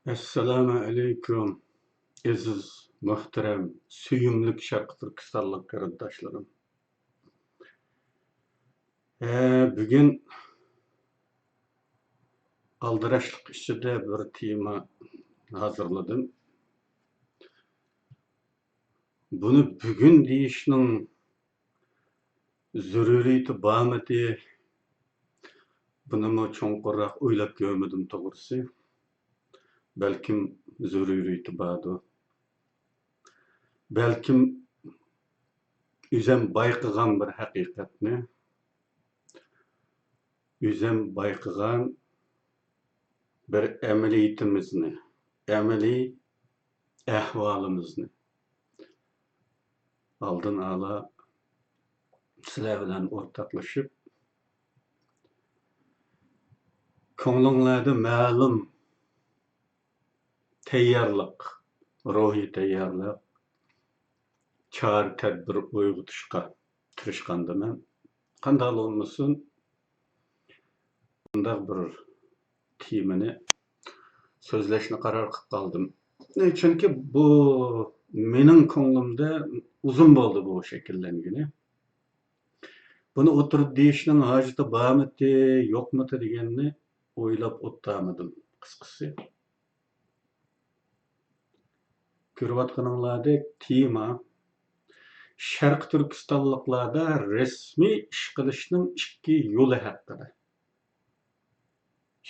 Assalamu alaikum, aziz, muhterem, suyumlik Sharq Turkistonlik qarindoshlarım. Bugün aldıraşlık içinde bir tema hazırladım. Bunu bugün deyişinin zürüriyeti bağımeti, bunu mu çoğunquraq oylap görmedim doğrusu. Belkim zürüriyeti bağdı. Belkim üzem bayqıgan bir haqiqatni, üzem bayqıgan bir ameliyatimizni, ameliy ahvalimizni aldın ala sizler bilen ortaklaşıp konularda ma'lum tayyorlik, ruhiy tayyorlik, çağrı tedbir uyg'otishga tirishgandaman. Qanday bo'lmasin, bunday bir temani so'zlashni qaror qilib qoldim. Chunki bu mening ko'nglimda uzun bo'ldi bu shakllangani. Buni o'tirib deyishning hojati bormidi, yo'qmidi deganni o'ylab o'tamadim qisqasi. Ko'rayotganinglardek tema Sharq Turkistonliklarda rasmiy ish qilishning ikki yo'li haqida.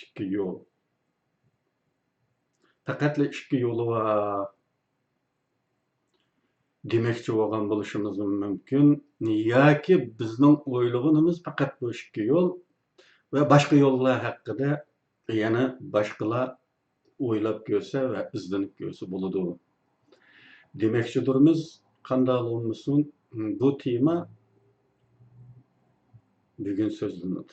Ikki yo'l. Faqatla ikki yo'li var demoqchi bo'lgan bo'lishimiz mumkin. Yoki bizning o'ylaganimiz faqat bu ikki yo'l va boshqa yo'llar haqida yana boshqalar o'ylab ko'rsa va izlanib ko'rsa bo'ladi. Demoqchidirmiz, qanday bo'lmasin, bu tema bugun so'zlanadi.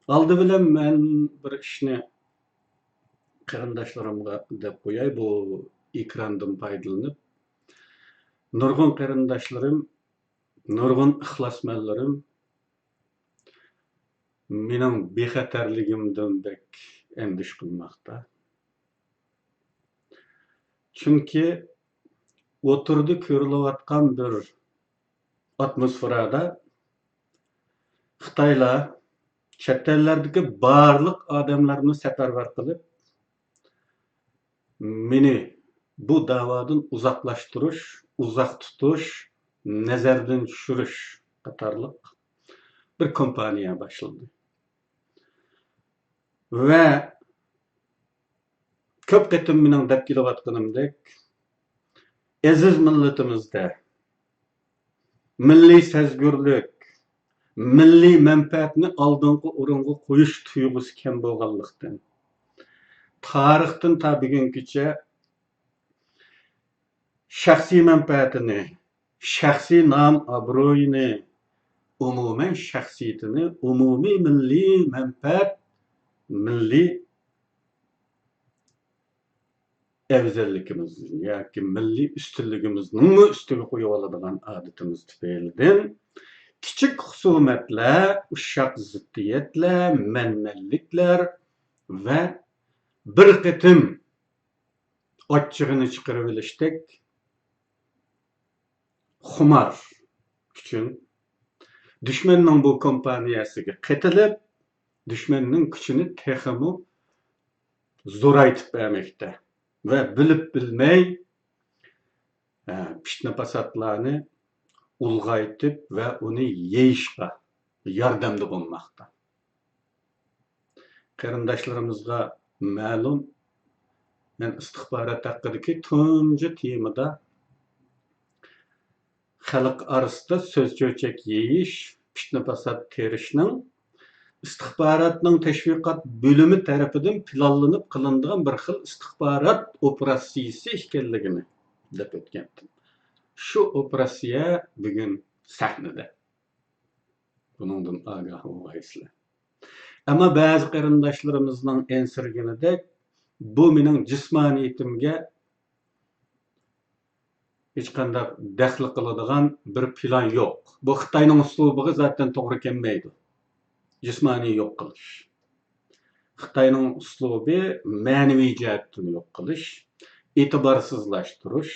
Aldı bilan men bir ishni qarindoshlarimga deb qo'yay, bu ekrandan foydalanib. Nurg'un qarindoshlarim, nurg'un ixlosmandlarim mening bexatarligimdan bek endish qilmoqda. Chunki o'tirdi ko'rilayotgan bir atmosferada Xitoylar chet ellardagi barliq odamlarni safarbar qilib, meni bu da'vodan uzoqlashtirish, uzoq tutish, nazardan tushirish qatorliq bir kompaniya boshladi. Va ko'p qatim mening deb kelayotganimdek, aziz millatimizda milliy sezgurlik, milliy manfaatni oldingi o'ringa qo'yish tuyg'usi kam bo'lganlikdan, tarixdan ta bugungacha shaxsiy manfaatini, shaxsiy nom obro'yini, umuman shaxsiyatini, umumiy milliy manfaat, milliy afzalligimizni yoki milliy ustunligimizni ustiga qo'yib oladigan odatimiz tufaylidan kichik husumatlar, ushoq ziddiyatlar, manmanliklar va bir qatim ochchig'ini chiqarib olishdek xumor uchun dushmanning bu kompaniyasiga qatilib, dushmanning kuchini texmi zo'raytib bermoqda va bilib bilmay fitna fasodlarni ulg'aytib va uni yeyishga yordamda bo'lmoqda. Qarindoshlarimizga ma'lum, men istixborot haqidagi tunji temada xalq orasida so'z cho'chak yeyish, fitna fasod terishning istixborotning tashviqot bo'limi tarafidan planlanib qilinadigan bir xil istixborot operatsiyasi ekanligini deb o'tgandim. Shu operatsiya bugun sahnada. Buningdan ogoh bo'lasizlar. Ammo ba'zi qarindoshlarimizning ensirganidek, bu mening jismoniyatimga hech qanday daxl qiladigan bir plan yo'q. Bu Xitoyning uslubiga zaten to'g'ri kelmaydi. Jismoniy yo'q qilish. Xitoyning uslubi ma'naviy jihatdan yo'q qilish, e'tiborsizlashtirish,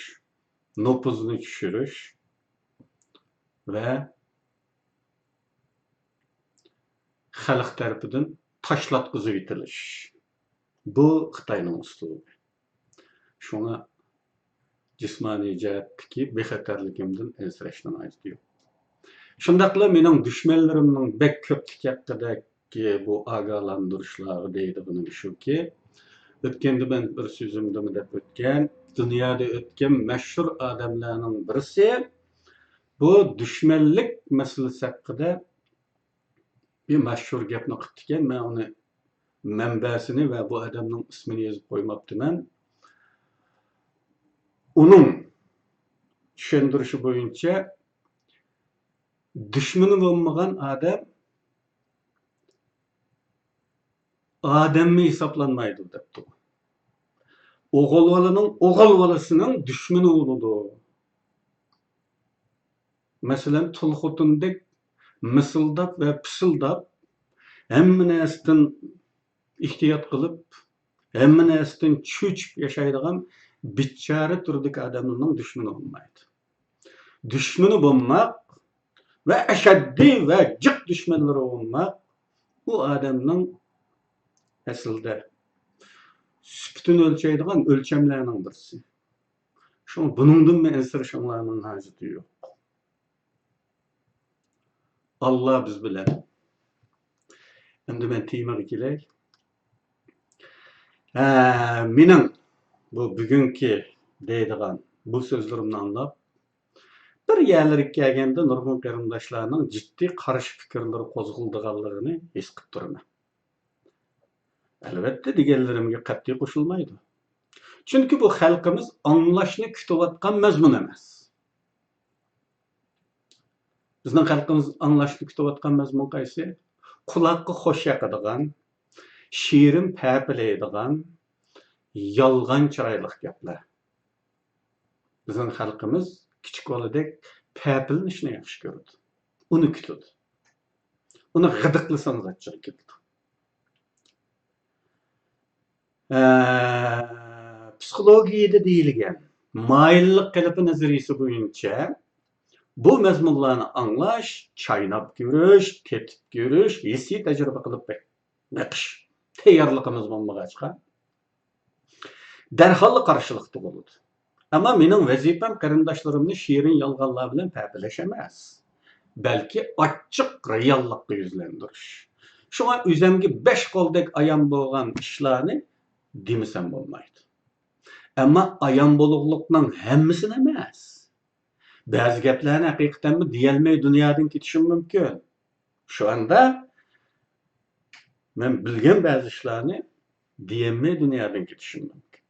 nufuzni tushirish va xalq tarafidan tashlatqizib etilish. Bu Xitoyning uslubi. Shuna jismoniy jihatdagi bexatarligimdan ensirashdan hojat yo'q. Shundaqla mening dushmanlarimning bek ko'pligi haqidagi bu ogohlantirishlar deydiganim shuki, o'tganda men bir so'zimda deb o'tgan, dunyoda o'tgan mashhur odamlarning birisi bu dushmanlik masalasi haqida bir mashhur gapni qilib ekan. Men uni manbasini va bu odamning ismini yozib qo'ymabdiman. Uning tushuntirishi bo'yicha dushmani bo'lmagan odammi hisoblanmaydi debdi. O'g'il bolaning o'g'il bolasining dushmani bo'ladi. Masalan, Tulxotindek misildab va pisildab hamma narsadan ehtiyot qilib, hamma narsadan cho'chib yashaydigan bichara turdagi odamlarning dushmani bo'lmaydi. Dushmani bo'lmak ve ashaddiy ve jiq düşmanları olmak bu adamның aslida süptini ölçeydigan ölçemlerinin birisi. Şunu bunundan mı ensirişimlerinin haceti yok. Allah biz bilen. Şimdi ben teyime geley. Mening bu bugünkü deydigan bu sözlerimni anlap bir yerlere kelgende nurg'un qarindoshlarning jiddiy qarshi fikrlari qo'zg'aldiganligini his qilib turaman. Albatta deganlarimga qat'iy qo'shilmaydi. Chunki bu xalqimiz anglashni kutayotgan mazmun emas. Bizning xalqimiz anglashni kutayotgan mazmun qaysi? Quloqqa xo'sh yoqadigan, shirin papilaydigan, yolg'on chiroyli gaplar. Bizning xalqimiz kichik boladek papilanishni yaxshi ko'radi. Uni kutadi. Uni g'idiqlasangiz achchig'i ketadi. Psixologiyada deyilgan mayillik qilipi nazariyasi bo'yicha bu mazmunlarni anglash, chaynab ko'rish, tetib ko'rish, hissiy tajriba qilib beqish tayyorligimiz bo'lmag'achqa darhol qarshilikda bo'ladi. Ama mening vazifam qarindoshlarimni shirin yolg'onlar bilan papilash emas, balki ochiq reallikqa yuzlantirish. Shunga o'zimga 5 qo'ldek ayon bo'lgan ishlarni demasam bo'lmaydi. Ammo ayon bo'lug'liqning hammasini emas. Ba'zi gaplarni haqiqatan deyolmay dunyodan ketishim mumkin. Shu anda men bilgan ba'zi ishlarni deyolmay dunyodan ketishim mumkin.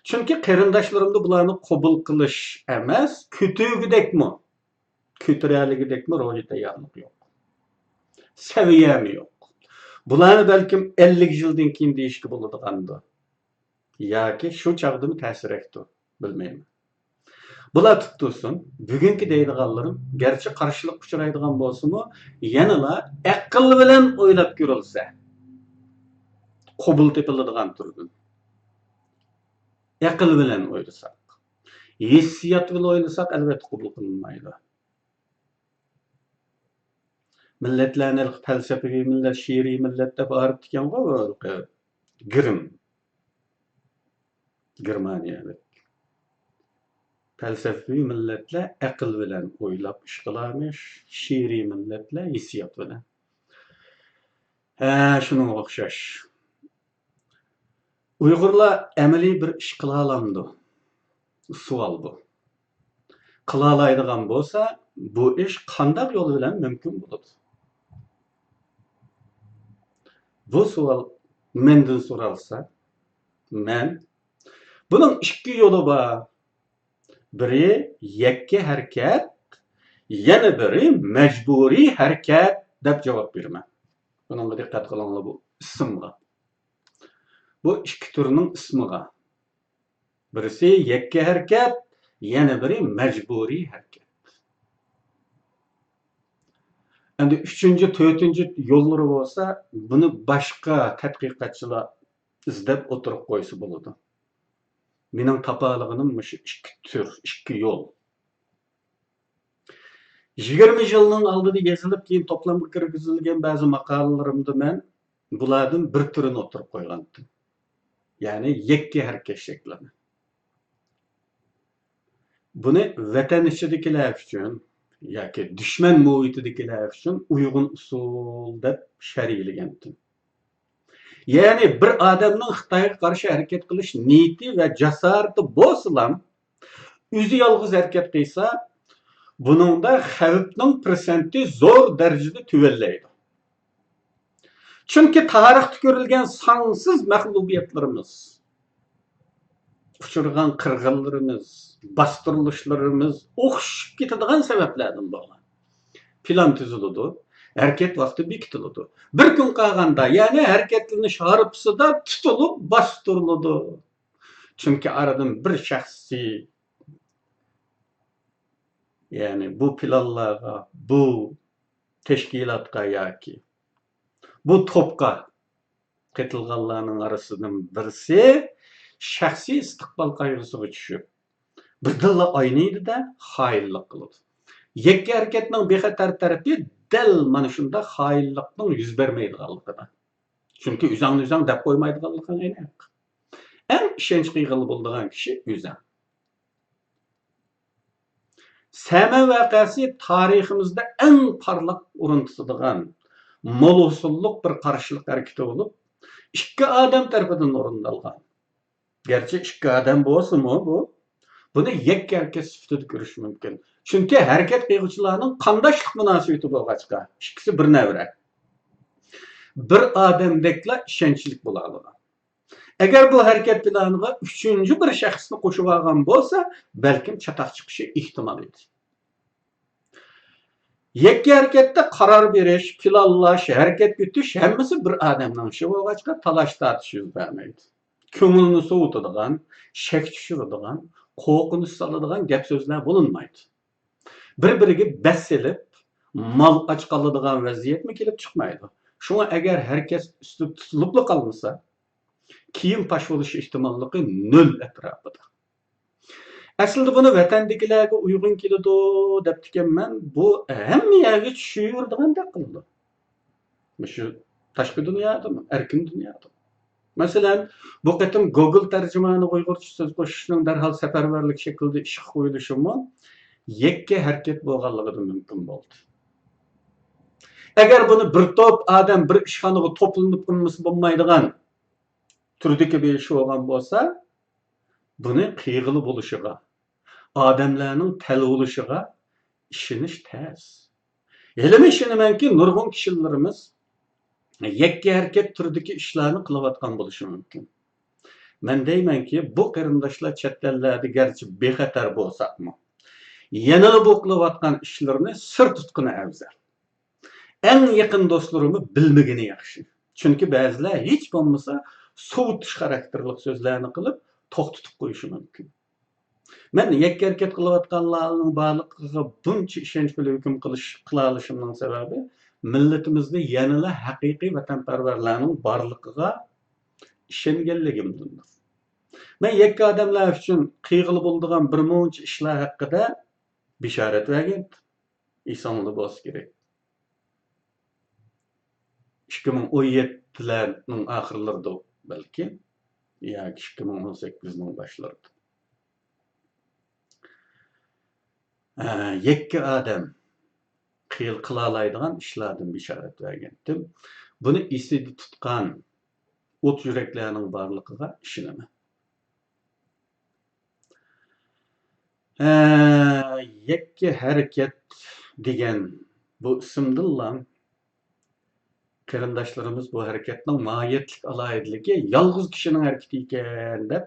Chunki qarindoshlarimda bularni qabul qilish emas, ko'tugidekmi? Ko'tiraligidekmi ro'yi tayyorlik yo'q. Saviyam yo'q. Bularni balkim 50 yildan keyin deyishga bo'ladigandir. Yoki shu chaqdimi ta'sir etdi, bilmayman. Bular tuttursun, bugungi deydiganlarim garchi qarshilik uchraydigan bo'lsa-mu, yanala aql bilan o'ylab ko'rilsa, qabul tepiladigan turdan. Aql bilan o'ylasak, hissiyat bilan o'ylasak albatta qabul qilinmaydi. Millatlarni falsafiy millat, she'riy millat deb ayirib ekan Grim. Germaniyalik. Falsafiy millatlar aql bilan o'ylab ish qilamish, she'riy millatlar hissiyat bilan. Shunga o'xshash. Uyg'urlar amaliy bir ish qila olamdi. Savol bu. Qila oladigan bo'lsa, bu ish qanday yo'l bilan mumkin bo'ladi? Bu savol mendan so'ralsa, men bunun ikki yo'li bor. Biri yakka harakat, yana biri majburiy harakat deb javob beraman. Bunga diqqat qilinglar bu ismga. Bu ikki turning ismiga. Birisi yakka harakat, yana biri majburiy harakat. Endi 3-cü, 4-cü yolları bolsa, bunu başqa tədqiqatçılar izlep oturup koysa boladı. Mening tapalığım mışı 2 tür, 2 yol. 20 yılның aldida yazılıp keyin toplamga kirgizilgan ba'zi maqolalarimda men bulardan bir turini oturup qo'ygandim. Ya'ni yakka harakat shaklini. Buni vatan ichidagilar uchun yoki dushman muhitidagilar uchun uyg'un usul deb sharhlagandim. Ya'ni bir odamning Xitoyga qarshi harakat qilish niyati va jasorati bo'lsa-ham, o'zi yolg'iz harakat qilsa, buningda xavfning prosenti zo'r darajada tuvallaydi. Chunki tarixda ko'rilgan sonsiz mag'lubiyatlarimiz, uchirgan qirg'inlarimiz, bastırılışlarımız o'xshib ketadigan sabablardan bo'lgan. Plan tuziladi, harakat vaqti bekitiladi. Bir kun qolganda, ya'ni harakatlanish harpisida tutilib bastırıladi. Chunki aradan bir shaxsiy, ya'ni bu planlarga, bu tashkilotga yoki bu to'pqa ketilganlarning arasından birisi shaxsiy istiqbol qayg'usiga tushib, birdilla oynaydi da xoinlik qiladi. Yakka harakatning bexatar tarafi dal mana shunda xoinlikning yuz bermaydiganligida. Chunki o'zing deb qo'ymaydiganliging aniq. Eng ishonch qiyg'ili bo'ladigan kishi o'zing. Sama voqeasi tariximizda eng parlaq o'rin tutadigan mo'l usulliq bir qarshilik harakati bo'lib, ikki odam tarafidan o'rindalgan. Gerçi ikki odam bo'lsa-mu bu, buni yakka harakat sifatida ko'rish mumkin. Chunki harakat qiluvchilarning qandoshlik munosabati bo'lg'achqa, ikkisi bir navra. Bir odamdekla ishonchlik bo'ladi. Agar bu harakat planiga 3-cü bir shaxsni qo'shib olgan bo'lsa, balkim chatoq chiqishi ehtimol edi. Yakka harakatda qaror berish, planlash, harakat etish hammasi bir odamning ishi bo'lg'achqa talash tortish yuz bermaydi. Ko'ngilni sovutadigan, shak tushiradigan, qo'rqinch soladigan gap so'zlar bo'linmaydi. Bir-biriga bas selib, mal och qoladigan vaziyatmi kelib chiqmaydi. Shunga agar harakat ustida tutilib qolmasa, keyin pash bo'lish ehtimolligi 0 atrofida. Aslida buni vatandagilarga uyg'un keladi deb ekanman, bu hamma yerga tushiradigan qildi. Shu tashqi dunyodami, erkin dunyoda. Masalan, bu qatim Google tarjimani Uyg'urcha so'z qo'shishning darhol safarbarlik shaklida ishga qo'yilishimi yakka harakat bo'lganligi mumkin bo'ldi. Agar buni bir to'p odam bir ishxonaga to'planib qilmasa bo'lmaydigan turdagi bir ish bo'lgan bo'lsa, buni qiyg'ili bo'lishiga, odamlarning talg'ulishiga ishonish tez. Elimi ishonamanki, nurg'un kishilarimiz yakka harakat turidagi ishlarni qilayotgan bo'lishi mumkin. Men deymanki, bu qarindoshlar chet ellarda garchi bexatar bo'lsa-mu, yana bu qilayotgan ishlarni sir tutqani afzal. Eng yaqin do'stlarimni bilmagani yaxshi. Chunki ba'zilar hech bo'lmasa sovutish xarakterli so'zlarni qilib to'xtatib qo'yishi mumkin. Men yakka harakat qilayotganlarning barligiga buncha ishonch bilan hukm qila olishimning sababi millatimizda yanada haqiqiy vatanparvarlarning borligiga ishonganligimdir. Men yakka odamlar uchun qiyg'ili bo'ladigan bir muncha ishlar haqida bishorat bergan. Esonli bo'lsa kerak. 2017'lerin oxirlarida belki yoki 2018'ning boshlarida. Yakka odam qila oladigan ishlardan bishorat bergandim. Buni esida tutgan o't yuraklarning borligiga ishonaman. Yakka harakat degan bu ismdillam qarindoshlarimiz bu harakatning mohiyatlik alohidligi yolg'iz kishining harakati ekan deb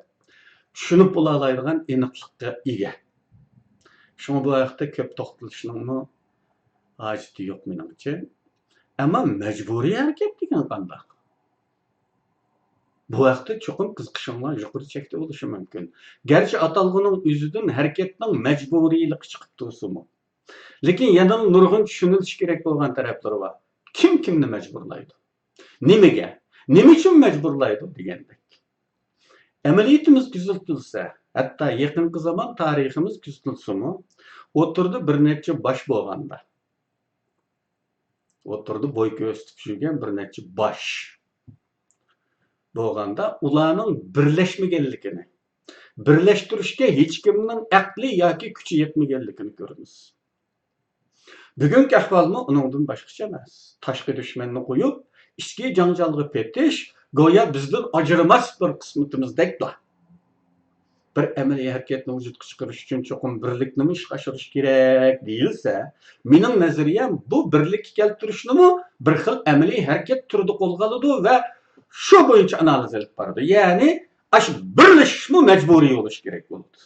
tushunib bo'la oladigan aniqlikka ega. Shunga bu vaqtda ko'p to'xtalishning hojati yo'q menimcha. Ammo majburiy harakat degan qanday? Bu vaqtda cho'qim qiziqishinglar yuqori chekda bo'lishi mumkin. Garchi atalg'uning o'zidan harakatning majburiyligi chiqib tursa-mu, Lekin yana nurg'un tushunilishi kerak bo'lgan taraflari bor. Kim kimni majburlaydi? Nimaga? Nima uchun majburlaydi degandek. Amaliyatimiz kuzatilsa, hatto yaqinqi zamon tariximiz kuzatilsa-mu, o'tirdi bir necha bosh bo'lganda. O'tirdi bo'y ko'rsatib yurgan bir necha bosh bo'lganda, ularning birlashmaganligini, birlashtirishga hech kimning aqli yoki kuchi yetmaganligini ko'ramiz. Bugungi ahvolmi uningdan boshqacha emas. Tashqi dushmanni qo'yib, ichki janjalga petish go'yo bizdan ajramas bir qismatimizdekdir. Bir amaliy harakatni vujudga chiqarish uchun cho'qim birlikni ishga oshirish kerak deyilsa, mening nazariyam bu birlikni keltirishni bir xil amaliy harakat turida qo'lga oladi va shu bo'yicha analiz olib boradi. Ya'ni, ash birlashishmi majburiy bo'lish kerak bo'ladi.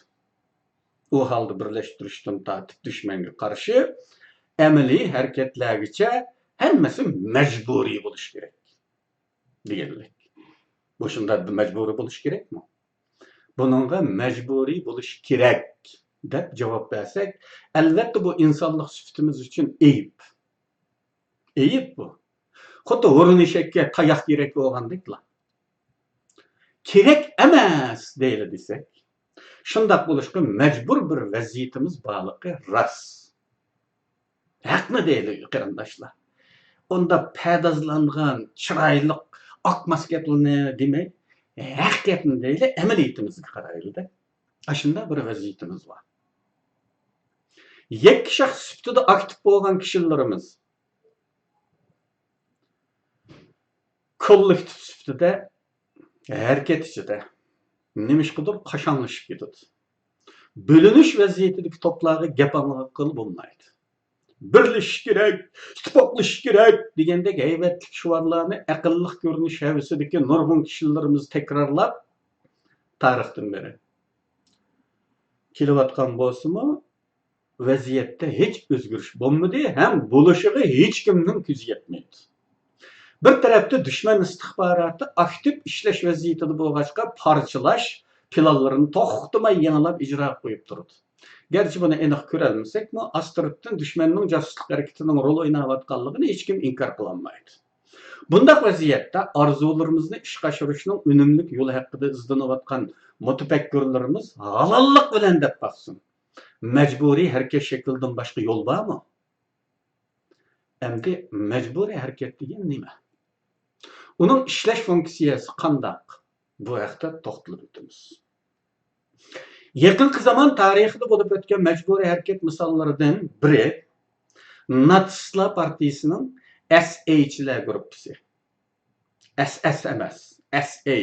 U holda birlashtirishdan tortib dushmanga qarshi amaliy harakatlargacha hammasi majburiy bo'lish kerak deganlik. Bu shunday majburiy bo'lish kerakmi? Buningga majburiy bo'lish kerak deb javob bersak, albatta bu insonlik sifatimiz uchun ayib. Ayib bu. Xuddi urinishga tayoq kerak bo'lgandeklar. Kerak emas deyli desak, shunday bo'lishga majbur bir vaziyatimiz borligi rost. Haqni deyli qarindoshlar. Unda pardozlangan chiroyli oq maskatlarni demay, haqiqatni deyli amaliyatimizga qaraylik. Shunda bir vaziyatimiz bor. Yakki shaxs sifatida aktiv bo'lgan kishilarimiz kollektiv sifatida harakat ichida nimishqidir qashonlashib ketadi. Bölünüş vaziyatidagi to'plarga gap qilib bo'lmaydi. Birlashish kerak, ittifoqlashish kerak degandek haybatli shiorlarni aqlli ko'rinish havisidagi nurg'un kishilarimiz takrorlab tarixdan beri kelayotgan bo'lsa-mu, vaziyatda hech o'zgarish bo'lmadi, ham bo'lishiga hech kimning ko'zi yetmaydi. Bir tarafda dushman istixboroti aktiv ishlash vaziyatida bo'lg'achqa parchalash planlarini to'xtamay yanılab ijro qo'yib turdi. Gerçi buni aniq ko'rolmasak-mu, astoriddan dushmanning josuslik harakatining rol o'ynayotganligini hech kim inkor qilolmaydi. Bundaq vaziyatda orzularimizni ishga oshirishning unumli yo'li haqida izlanayotgan mutafakkirlarimiz halollik bilan deb baqsin. Majburiy harakat shaklidan boshqa yo'l bormi? Endi majburiy harakat degan nima? Uning ishlash funksiyasi qandaq? Bu haqda to'xtalib o'tamiz. Yaqinqi zamon tarixida bo'lib o'tgan majburiy harakat misollaridan biri Natsistlar partiyasining SA'chilar guruhi. SS emas, SA.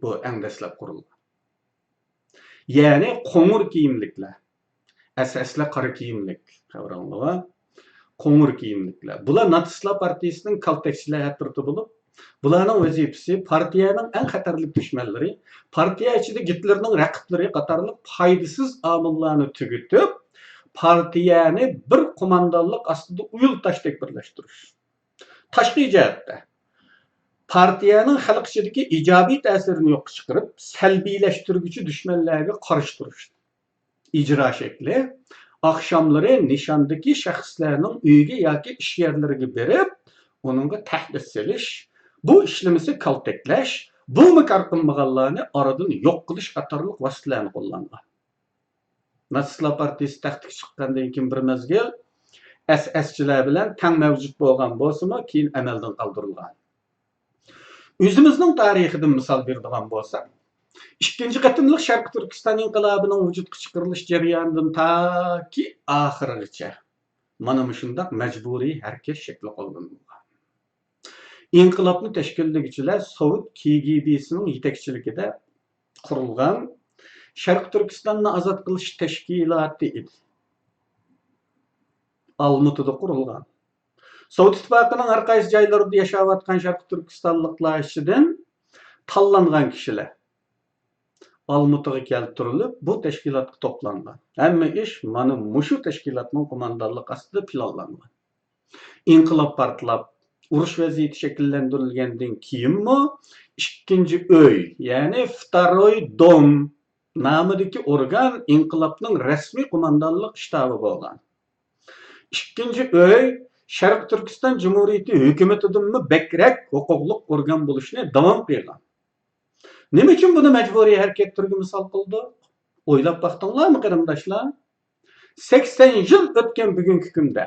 Bu anglashlar qurilgan. Ya'ni qo'ng'ir kiyimliklar. SSlar qora kiyimlik, xabaringlar. Qo'ng'ir kiyimliklar. Bular Natsistlar partiyasining kaltakchilari hatirti bo'lib, bularning vazifasi partiyaning eng xatarli dushmanlari, partiya ichida Gitlerning raqiblari qatorli foydasiz omillarni tugitib, partiyani bir qo'mondonlik ostida uyul tashdek birlashtirish. Tashqi jihatda partiyaning xalq ichidagi ijobiy ta'sirini yo'q chiqarib, salbiylashtiruvchi dushmanlarga qarshi turish. Ijro shakli oqshomlari nishondagi shaxslarning uyiga yoki ish yerlariga berib, onunga tahdid selish, bu ishlamasi kaltaklash, bu mukar qilmaganlarni oradan yo'q qilish qatorliq vositalarni qo'llangan. Natsistlar partiyasi taxtga chiqqandan keyin bir mezgil SSchilar bilan tang mavjud bo'lgan bo'lsa-mu, keyin amaldan qoldirilgan. O'zimizning tarixidan misol beradigan bo'lsak, ikkinchi qatimliq Sharq Turkiston inqilobining vujudga chiqarilish jarayonidan taki oxirigacha mana shunday majburiy harakat shakli qolgan. İnqilobni tashkillovchilar Sovet KGB'sining yetakchiligida qurilgan Sharq Turkistonni ozod qilish tashkiloti edi. Almutida qurilgan. Sovet ittifoqining har qaysi joylarida yashayotgan Sharq Turkistonliklar ichidan tanlangan kishilar Almutiga keltirilib, bu tashkilotga to'plangan. Hamma ish mana mushu tashkilotning qo'mondonligi ostida planlangan. İnqilob portlab urush vaziyati shakllantirilgandan keyinmi ikkinchi uy, ya'ni Vtoroy dom namidagi organ inqilobning rasmiy qo'mondonlik shtabi bo'lgan. Ikkinchi o'y Sharq Turkiston Jumhuriyati hukumatidan bakrak huquqliq organ bo'lishni davom qilgan. Nima uchun buni majburiy harakat turiga misol qildi? O'ylab baxtinglarmi qarindoshlar? 80 yil o'tgan bugungi kunda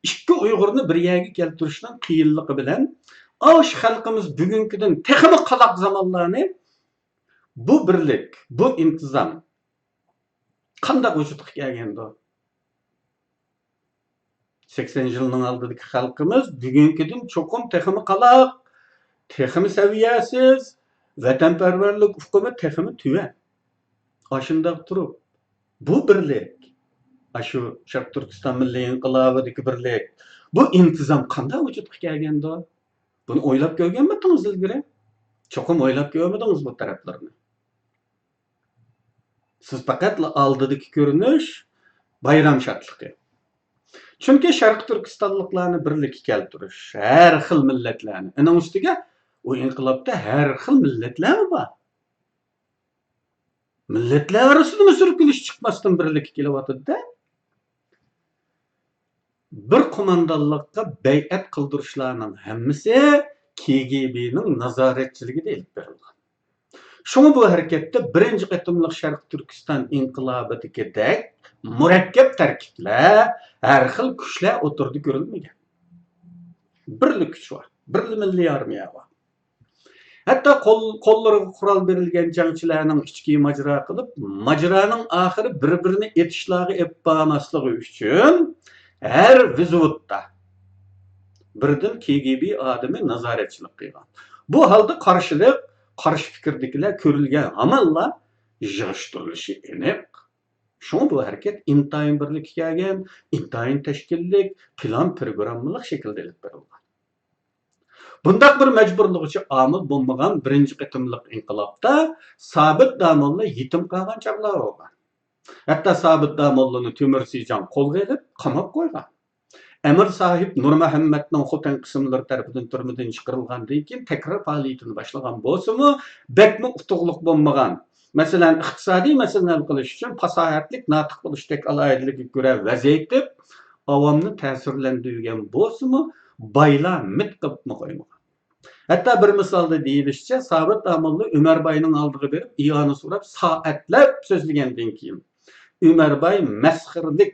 ikki Uyg'urni bir yerga keltirishning qiyinligi bilan osh xalqimiz bugungidan texmi qaloq zamonlarni bu birlik, bu intizom qanday vujudga kelgandi? 80 yilning oldidagi xalqimiz bugungidan cho'qim texmi qaloq, texmi saviyasiz, vatanparvarlik ufqimi texmi tuvan. Oshundoq turib, bu birlik, shu Sharq Turkiston milliy inqilobidagi birlik, bu intizom qanday vujudga kelgandi? Buni o'ylab ko'rganmidingiz ilgari? Cho'qim o'ylab ko'rmadingiz bu taraflarni. Siz faqat oldidagi ko'rinish bayram shodligi. Chunki Sharq Turkistonliklarni birlikka keltirish, har xil millatlarni. Uning ustiga u inqilobda har xil millatlar bor. Millatlar orasida surkilish chiqmasdan birlikka kelyapti-da. Bir qo'mondonlikqa bay'at qildirishlarning hammasi KGB'ning nazoratchiligida ilib berilgan. Şunu bu harekette birinci qatimliq Sharq Turkiston inqilobidagidek murakkab tarkiblar, har xil kuchlar o'tirdi ko'rilmagan. Birli kuch bor, birli milliy armiya bor. Hatto qo'llariga qurol berilgan jangchilarning ichki majra qilib, majraning oxiri bir-birini etishlarga ep bormasligi uchun har vizutda birdan KGB odami nazoratchilik qilgan. Bu holda qarshi fikrdagilar ko'rilgan amallar yig'ishtirilishi aniq. Şunu bu harakat intayin birlikka kelgan, intayin tashkillik, plan programmalik shaklda olib berilgan. Bundaq bir majburlovchi omil bo'lmagan birinchi qatimliq inqilobda Sobit Damolla yetim qolgan chaqlar bo'lgan. Hatto Sobit Damollani Temur Siyjon qo'lga olib, qamab qo'ygan. Emir sahib Nur Muhammadning xotin qismlari tarafidan turmadan chiqarilgandan keyin takror faoliyatini boshlagan bo'lsa-mu, bakmi utuqliq bo'lmagan. Masalan, iqtisodiy masalalarni qilish uchun fasohatlik notiq bo'lishdek alohidlikka ko'ra vaziyatib, avomni ta'sirlantirgan bo'lsa-mu, baylar mit qilib qo'ymagan. Hatto bir misolda deyilishicha, Sobit Damolla Umarbayning oldiga berib, iyoni so'rab soatlab so'zlagandan keyin Umarbay masxirlik,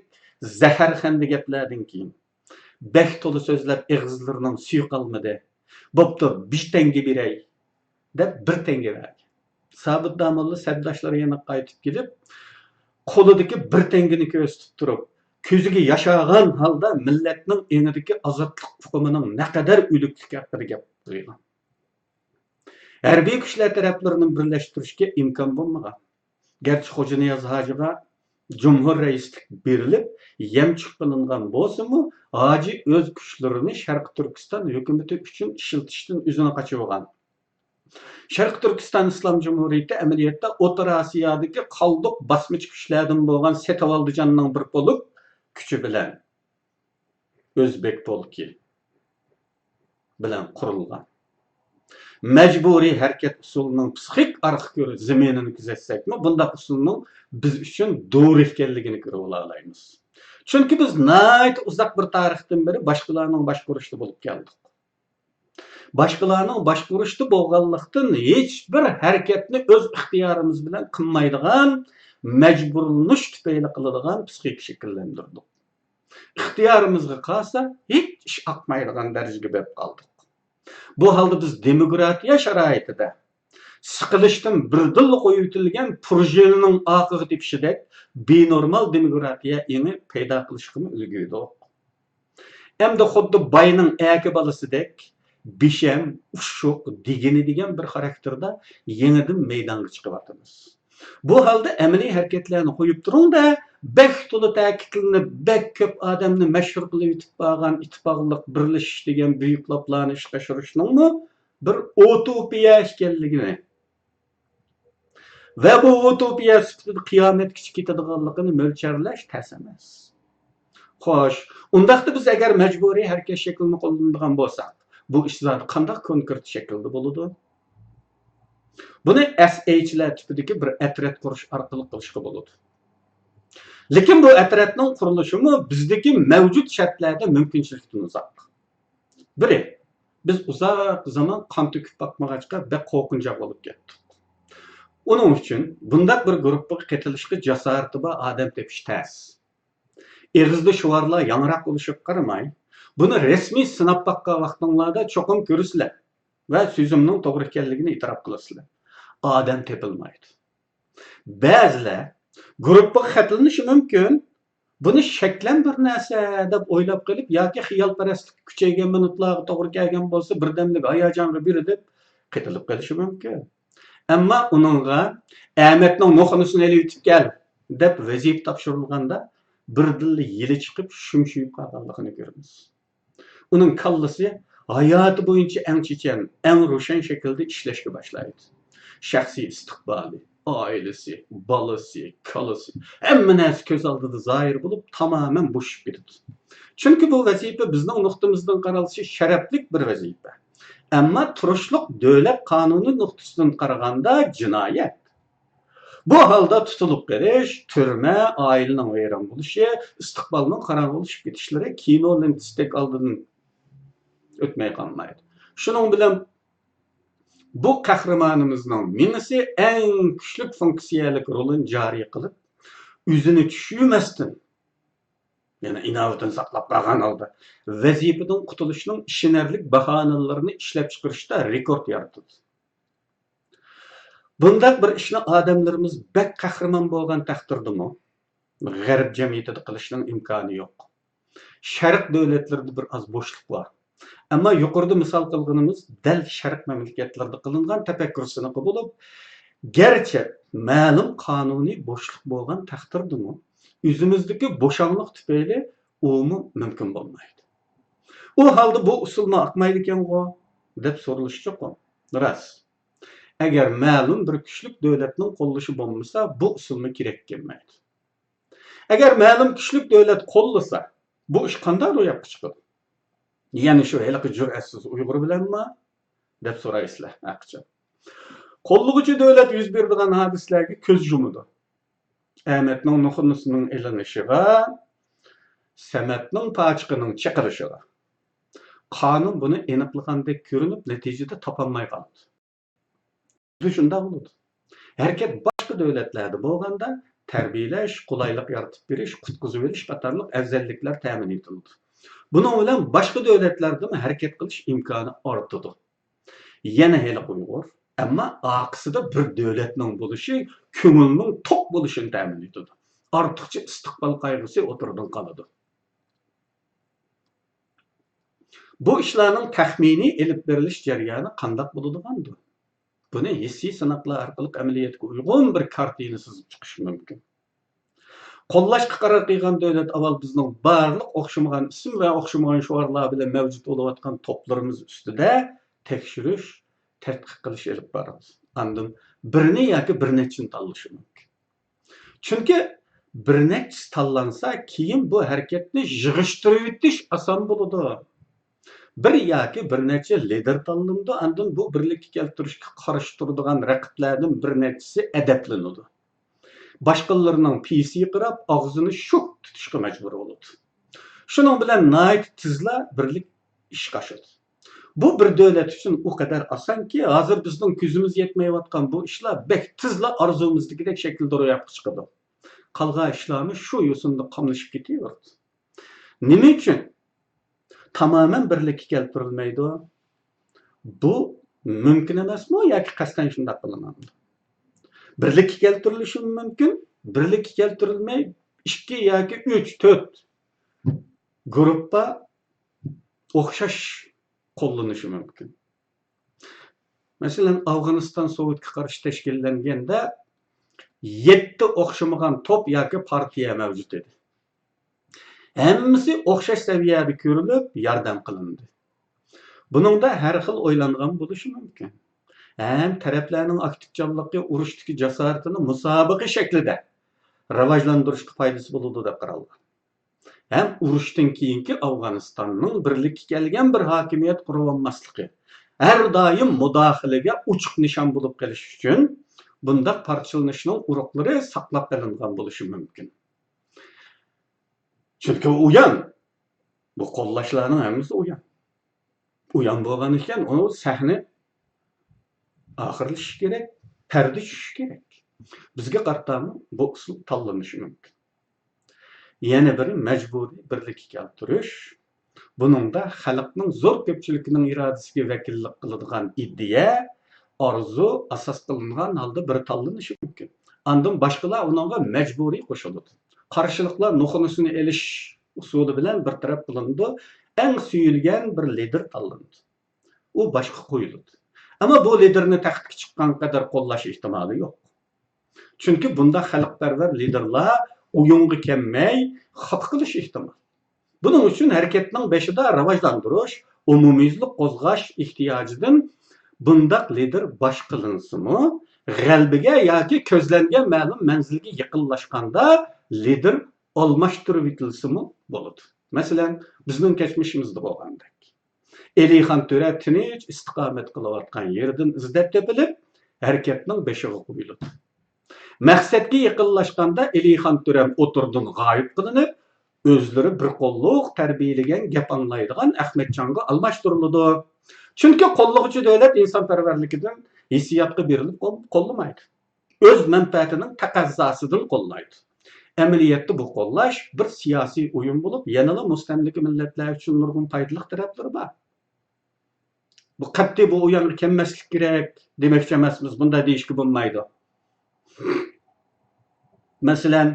zaharxanda gaplardan keyin bek to'la so'zlab ig'izlarining suyi qolmadi. Bo'pti, 5 tanga beray deb 1 tanga berdi. Sobit Damolla sabdoshlari yana qaytib kelib, qo'lidagi 1 tangani ko'rsatib turib, ko'ziga yashagan holda millatning enidagi ozodlik huquqining naqadar o'liklik haqida gap qilgan. Harbiy kuchlar taraflarini birlashtirishga imkon bo'lmagan. Garchi Xo'ja Niyoz hojiga Cumhur reislik berilib, yemchiq qilingan bo'lsa-mu, hoji o'z kuchlarini Sharq Turkiston hukumati uchun ishlatishdan o'zini qochirgan. Sharq Turkiston Islom Jumhuriyati amaliyotda O'rta Osiyodagi qoldiq bosmich kuchlardan bo'lgan Setavoldijonning bir bo'lib kuchi bilan O'zbek polki bilan qurilgan. Mecburi harakat usulining psixik arxi ko'rib zaminini kuzatsakmi, bundaq usulning biz uchun doğru ekanligini ko'rib olamiz. Chunki biz nayt uzoq bir tarixdan beri boshqalarning boshqurishida bo'lib keldik. Boshqalarning boshqurishida bo'lganlikdan hech bir harakatni o'z ixtiyorimiz bilan qilmaydigan, majburlanish tufayli qiladigan psixik shakllantirdik. İxtiyorimizga qolsa hech ish oqmaydigan darajaga bo'lib qoldik. Bu halda biz demokratiya sharoitida siqilishdan birdil qo'yitilgan projening oqiga tepishidek benormal demokratiya eni paydo qilishga ulgurdik. Hamda xuddi bayning aka bolasidek besham, ushuq, degini degan bir xarakterda yenidan maydonga chiqyapmiz. Bu holda amaliy harakatlarni qo'yib turing-da, bek to'la ta'kidlanib, bek ko'p odamni mashhur qilib yutib qolgan ittifoqliq birlashish degan buyuk loplarni ishga oshirishning bir utopiya ekanligini va bu utopiya sifatida qiyomatgacha ketadiganligini mo'lcharlash tas emas. Xo'sh, undaqda biz agar majburiy harakat shaklini qo'llanadigan bo'lsak, bu ish zot qanday konkret shaklda bo'ladi? Buni SA'chilar tipidagi bir atrat qurish orqali qilishga bo'ladi. Lekin bu atratning qurilishimi bizdagi mavjud shartlarda mumkinchilikdan uzoq. Biri, biz uzoq zaman qon to'kib boqmag'achqa bek qo'rqinchoq bo'lib ketdik. Onun uchun bundaq bir guruhga qatilishga jasorati bor odam tepish tez. Egizda shuvarlar yangroq bo'lishib qaramay, buni rasmiy sinab boqqan vaqtinglarda cho'qim ko'rasizlar va so'zimning to'g'ri ekanligini e'tirof qilasizlar. Odam tepilmaydi. Ba'zilar guruhga qatilinishi mumkin. Buni shaklan bir narsa deb o'ylab qilib yoki xiyolparastlik kuchaygan minutlarga to'g'ri kelgan bo'lsa, birdamlik hayajonga berilib qatilib qolishi mumkin. Ammo uningga Ahmetning nuqonisini elib yetib kel deb vazifa topshirilganda birdilla yili chiqib shumshuyib qolganligini ko'ramiz. Uning kallasi hayoti bo'yicha eng chechan, eng ro'shan shaklda ishlashga boshlaydi. Shaxsiy istiqboli, ailesi, balası, kalası, hamma narsa ko'z oldida zohir bo'lib, tamoman bo'shib ketadi. Chunki bu vazifa bizning nuqtamizdan qaralsa sharafli bir vazifa. Ammo turishliq davlat qonuni nuqtasidan qaraganda jinoyat. Bu holda tutilib qolish, turma, oilaning vayron bo'lishi, istiqbolning qaror bo'lishib ketishlari kinoning tistek oldidan o'tmay qolmaydi. Shuning bilan bu qahramonimizning mingisi eng kuchli funksiyalik rolini joriy qilib, o'zini tushunmasdan, yana inovatini saqlab qolgan holda vazifadan qutulishning ishonarli bahonalarini ishlab chiqarishda rekord yaratdi. Bundaq bir ishni odamlarimiz bak qahramon bo'lgan taqdirdami, g'arb jamiyatida qilishning imkoni yo'q. Sharq davlatlarida bir oz bo'shliq bor. Ammo yuqorida misol qilganimiz dal sharq mamlakatlarida qilingan tafakkur siniqi bo'lib, garchi ma'lum qonuniy bo'shliq bo'lgan taqdirdami, o'zimizdagi bo'shanliq tufayli umi mumkin bo'lmaydi. U holda bu usulni aqmaydi ekan-ku deb so'ralishchi-ku. Rost. Agar ma'lum bir kuchli davlatning qo'llashi bo'lmasa, bu usulni kerak kelmaydi. Agar ma'lum kuchli davlat qo'llasa, bu ish qanday ro'yobga chiqadi? Ya'ni shu haliqi jur'atsiz Uyg'ur bilanmi deb so'raysizlar, aqcha. Qo'llug'uchi davlat yuz bergan hodisalarga ko'z yumadi. Ahmetning nuqunisining elinishiga, Samatning pachiqining chiqirishiga. Qonun buni aniqlagandek ko'rinib, natijada topolmay qoldi. Shunda bo'ldi. Harakat boshqa davlatlarda bo'lganda tarbiyalash, qulaylik yaratib berish, qutqizib berish qatorliq afzalliklar ta'min etildi. Buning bilan boshqa davlatlarda harakat qilish imkoni ortdi. Yana hali Uyg'ur, ammo aqsida bir davlatning bo'lishi ko'ngilning to'q bo'lishini ta'min etadi. Ortiqcha istiqbol qayg'usi o'tirdan qoladi. Bu ishlarning taxminiy elib berilish jarayoni qanday bo'ladigandir? Buni hissiy sinoqlar orqali amaliyotga uyg'un bir kartina sizib chiqish mumkin. Qo'llashga qaror qilgan davlat avval bizning barliq o'xshamagan ism va o'xshamagan shuarlar bilan mavjud bo'layotgan to'plarimiz ustida tekshirish, tadqiq qilish olib boramiz. Andan birini yoki bir nechini tanlashi mumkin. Chunki bir nechisi tanlansa, keyin bu harakatni yig'ishtirib o'tish oson bo'ladi. Bir yoki bir necha lider tanlandi, andan bu birlikka keltirishga qarshi turadigan raqiblarning bir nechasi adablanadi. Başqalarının pisi qırab, ağzını şok tutuşqa məcbur oldu. Şunun bilan nəhayət tizla birlik iş qaşıdı. Bu bir dövlət üçün o kadar asan ki, hazır bizning ko'zimiz yetməyotgan bu ishlar bek tizla arzumuzdagidek şəkildə ro'yobga chiqadi. Qolgan ishlarni shu yo'sinda qamlashib ketaverdi. Nima uchun? Tamamen birlikka keltirilmaydi. Bu mumkin emasmi yoki qasdan shunday qilinadi? Birlikka keltirilishi mumkin, birlikka keltirilmay 2 yoki 3, 4 guruhga o'xshash qo'llanishi mumkin. Masalan, Afg'oniston Sovetga qarshi tashkillanganda 7 o'xshamagan to'p yoki partiya mavjud edi. Hammasi o'xshash saviyada ko'rilib, yordam qilindi. Buningda har xil o'ylangan bo'lishi mumkin. Hem taraflarning aktivchanligi urushdagi jasoratini musobaqa shaklida rivojlantirishga foydasi bo'ladi deb qaralgan. Hem urushdan keyingi Afg'onistonning birlikka kelgan bir hokimiyat qurib olmasligi her doim mudohilaga uchiq nishon bo'lib qolish uchun bundaq parchalanishning urug'lari saqlab qolingan bo'lishi mumkin. Chunki uyan, bu qo'llashlarning hammasi uyan. Uyan bo'lgan ekan, u sahna oxirlashishi kerak, parda tushishi kerak. Bizga qartami bu usul tanlanishi mumkin. Yana biri majburiy birlikka keltirish. Buningda xalqning zo'r ko'pchiligining irodasiga vakillik qiladigan idea, orzu asos qilingan holda bir tanlanishi mumkin. Andan boshqalar uningga majburiy qo'shiladi. Qarshiliklar nuqunusini elish usuli bilan bir taraf qilindi. Eng suyulgan bir lider tanlandi. U boshqa qo'yiladi. Ammo bu liderni taxtga chiqqan qadar qo'llash ehtimoli yo'q. Chunki bunda xalqparvar liderlar o'yinga kelmay, xato qilish ehtimol. Buning uchun harakatning beshida rivojlantirish, umumiylik qo'zg'ash ehtiyojidan bundaq lider bosh qilinsimi, g'albiga yoki ko'zlangan ma'lum manzilga yaqinlashganda lider almashtirib etilsimi bo'ladi. Masalan, bizning kechmishimizda bo'lgandek. Elixon To'ra tinch istiqomat qilayotgan yerdan izlab topilib, harakatning beshiga qo'yiladi. Maqsadga yaqinlashganda Elixon To'ra o'tirdan g'oyib qilinib, o'zlari bir qo'lliq tarbiyalagan gap anglaydigan Ahmadjonga almashtiriladi. Chunki qo'llovchi davlat insonparvarligidan hissiyotga berilib qo'llamaydi. O'z manfaatining taqozzosidan qo'llaydi. Amaliyotda bu qo'llash bir siyosiy o'yin bo'lib, yanada mustamlika millatlar uchun nurg'un foydali taraflari bor. Bu qat'iy bu o'yinga kelmaslik kerak demoqchi emasmiz, bunday deyishga bo'lmaydi. Masalan,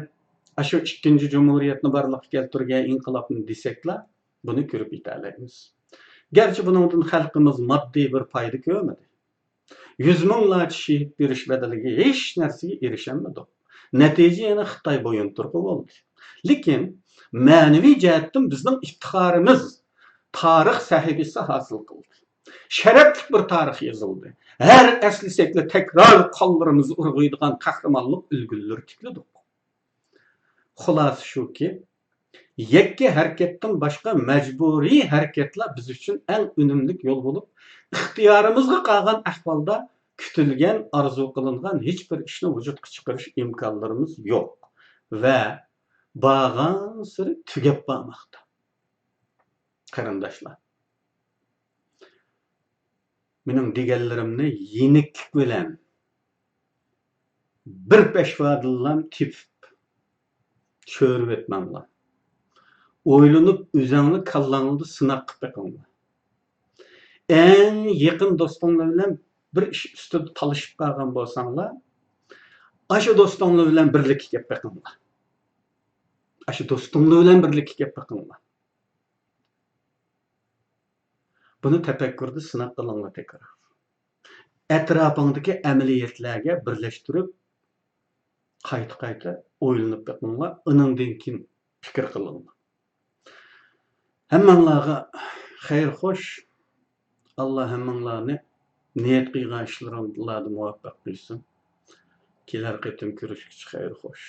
shu ikkinchi jumhuriyatni barliqqa keltirgan inqilobni desaklar, buni ko'rib yetamiz. Garchi buningdan xalqimiz moddiy bir foyda ko'rmadi. 100 minglar shahid berish badaliga hech narsaga erishamadi. Natija yana Xitoy bo'yinturg'i bo'ldi. Lekin ma'naviy jihatdan bizning iftixorimiz tarix sahifasi hosil qildi. Sharafli bir tarix yozildi. Her eslisakla tekrar qoldirimiz urg'uydigan qahramonlik ulgulari tikladik. Xullas shuki, yakka harakatdan boshqa majburiy harakatlar biz uchun eng unumli yo'l bo'lib, ixtiyorimizga qolgan ahvolda kutilgan, orzu qilingan hech bir ishni vujudga chiqarish imkonlarimiz yo'q va bag'an siri tugab bormoqda. Qarindoshlar, mening deganlarimni yeniklik bilan bir peshvadillam tepib cho'rib etmanglar. O'ylanib o'zingni kallangni sinab qilib beqinglar. Eng yaqin do'stinglar bilan bir ish ustida talashib qolgan bo'lsanglar, ashu do'stinglar bilan birlikka kelib beqinglar. Ashu do'stinglar bilan birlikka kelib beqinglar. Buni tafakkurda sinab qilinglar tekrar. Atrofingdagi amaliyotlarga birlashtirib qayta o'ylanib beqinglar, uningdan keyin fikr qilinglar. Hammanglarga xayr xo'sh. Allah hammanglarni niyat qilgan ishlaringizda muvaffaq qilsin. Kelar qatim ko'rishguncha xayr xo'sh.